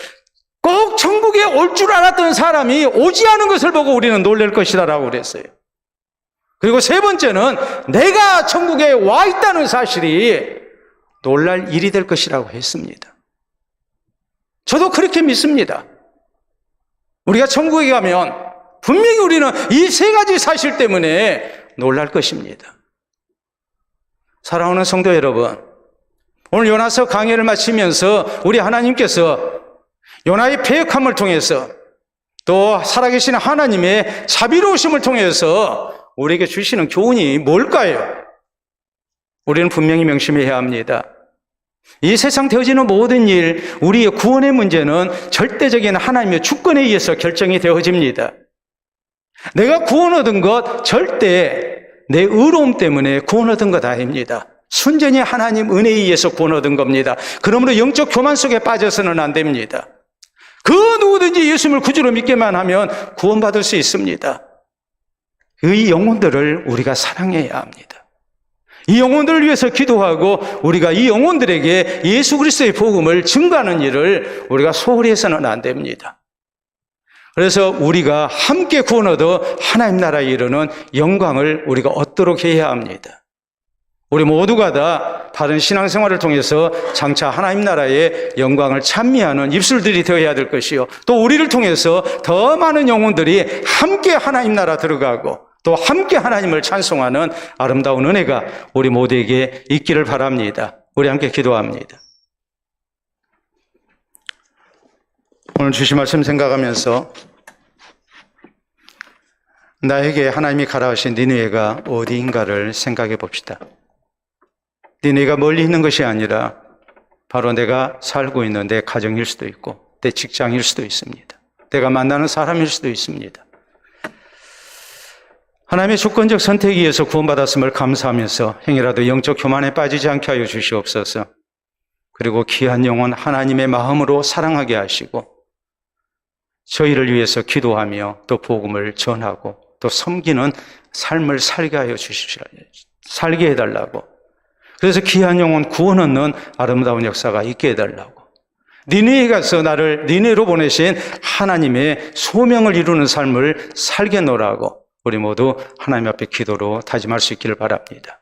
꼭 천국에 올 줄 알았던 사람이 오지 않은 것을 보고 우리는 놀랄 것이다 라고 그랬어요. 그리고 세 번째는 내가 천국에 와 있다는 사실이 놀랄 일이 될 것이라고 했습니다. 저도 그렇게 믿습니다. 우리가 천국에 가면 분명히 우리는 이 세 가지 사실 때문에 놀랄 것입니다. 사랑하는 성도 여러분, 오늘 요나서 강해를 마치면서 우리 하나님께서 요나의 패역함을 통해서 또 살아계신 하나님의 자비로우심을 통해서 우리에게 주시는 교훈이 뭘까요? 우리는 분명히 명심해야 합니다. 이 세상 되어지는 모든 일, 우리의 구원의 문제는 절대적인 하나님의 주권에 의해서 결정이 되어집니다. 내가 구원 얻은 것 절대 내 의로움 때문에 구원 얻은 것 아닙니다. 순전히 하나님 은혜에 의해서 구원 얻은 겁니다. 그러므로 영적 교만 속에 빠져서는 안 됩니다. 그 누구든지 예수님을 구주로 믿기만 하면 구원받을 수 있습니다. 이 영혼들을 우리가 사랑해야 합니다. 이 영혼들을 위해서 기도하고 우리가 이 영혼들에게 예수 그리스도의 복음을 증거하는 일을 우리가 소홀히 해서는 안 됩니다. 그래서 우리가 함께 구원 얻어 하나님 나라에 이르는 영광을 우리가 얻도록 해야 합니다. 우리 모두가 다 바른 신앙생활을 통해서 장차 하나님 나라의 영광을 찬미하는 입술들이 되어야 될 것이요. 또 우리를 통해서 더 많은 영혼들이 함께 하나님 나라 들어가고 또 함께 하나님을 찬송하는 아름다운 은혜가 우리 모두에게 있기를 바랍니다. 우리 함께 기도합니다. 오늘 주신 말씀 생각하면서 나에게 하나님이 가라 하신 니느웨가 어디인가를 생각해 봅시다. 니느웨가 멀리 있는 것이 아니라 바로 내가 살고 있는 내 가정일 수도 있고 내 직장일 수도 있습니다. 내가 만나는 사람일 수도 있습니다. 하나님의 주권적 선택에 의해서 구원받았음을 감사하면서 행여라도 영적 교만에 빠지지 않게 하여 주시옵소서. 그리고 귀한 영혼 하나님의 마음으로 사랑하게 하시고 저희를 위해서 기도하며 또 복음을 전하고 또 섬기는 삶을 살게 하여 주십시오. 살게 해달라고. 그래서 귀한 영혼 구원 얻는 아름다운 역사가 있게 해달라고. 니느웨에 가서 나를 니느웨로 보내신 하나님의 소명을 이루는 삶을 살게 놓으라고 우리 모두 하나님 앞에 기도로 다짐할 수 있기를 바랍니다.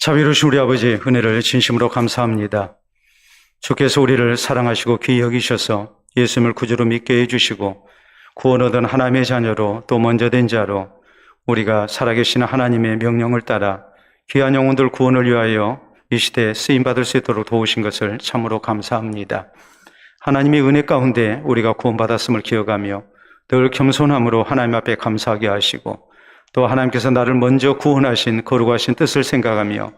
자비로우신 우리 아버지, 은혜를 진심으로 감사합니다. 주께서 우리를 사랑하시고 귀히 여기셔서 예수님을 구주로 믿게 해주시고 구원 얻은 하나님의 자녀로 또 먼저 된 자로 우리가 살아계신 하나님의 명령을 따라 귀한 영혼들 구원을 위하여 이 시대에 쓰임받을 수 있도록 도우신 것을 참으로 감사합니다. 하나님의 은혜 가운데 우리가 구원받았음을 기억하며 늘 겸손함으로 하나님 앞에 감사하게 하시고 또 하나님께서 나를 먼저 구원하신 거룩하신 뜻을 생각하며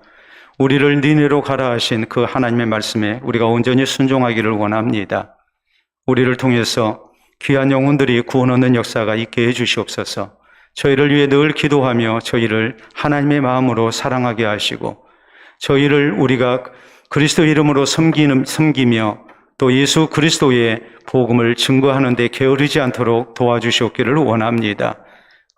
우리를 니네로 가라 하신 그 하나님의 말씀에 우리가 온전히 순종하기를 원합니다. 우리를 통해서 귀한 영혼들이 구원 얻는 역사가 있게 해주시옵소서. 저희를 위해 늘 기도하며 저희를 하나님의 마음으로 사랑하게 하시고 저희를 우리가 그리스도 이름으로 섬기며 또 예수 그리스도의 복음을 증거하는 데 게으르지 않도록 도와주시옵기를 원합니다.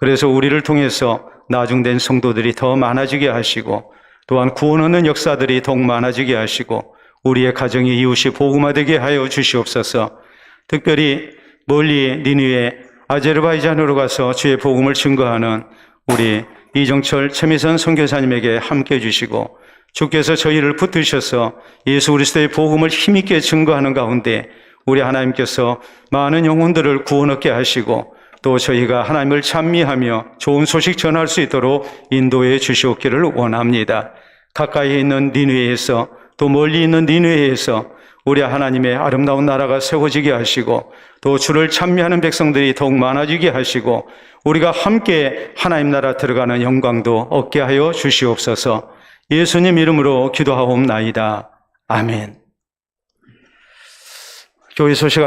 그래서 우리를 통해서 나중된 성도들이 더 많아지게 하시고 또한 구원 얻는 역사들이 더욱 많아지게 하시고 우리의 가정이 이웃이 복음화되게 하여 주시옵소서. 특별히 멀리 니느웨 아제르바이잔으로 가서 주의 복음을 증거하는 우리 이정철 최미선 선교사님에게 함께 해주시고 주께서 저희를 붙드셔서 예수 그리스도의 복음을 힘있게 증거하는 가운데 우리 하나님께서 많은 영혼들을 구원 얻게 하시고 또 저희가 하나님을 찬미하며 좋은 소식 전할 수 있도록 인도해 주시옵기를 원합니다. 가까이 있는 니느웨에서 또 멀리 있는 니느웨에서 우리 하나님의 아름다운 나라가 세워지게 하시고 또 주를 찬미하는 백성들이 더욱 많아지게 하시고 우리가 함께 하나님 나라 들어가는 영광도 얻게 하여 주시옵소서. 예수님 이름으로 기도하옵나이다. 아멘. 교회 소식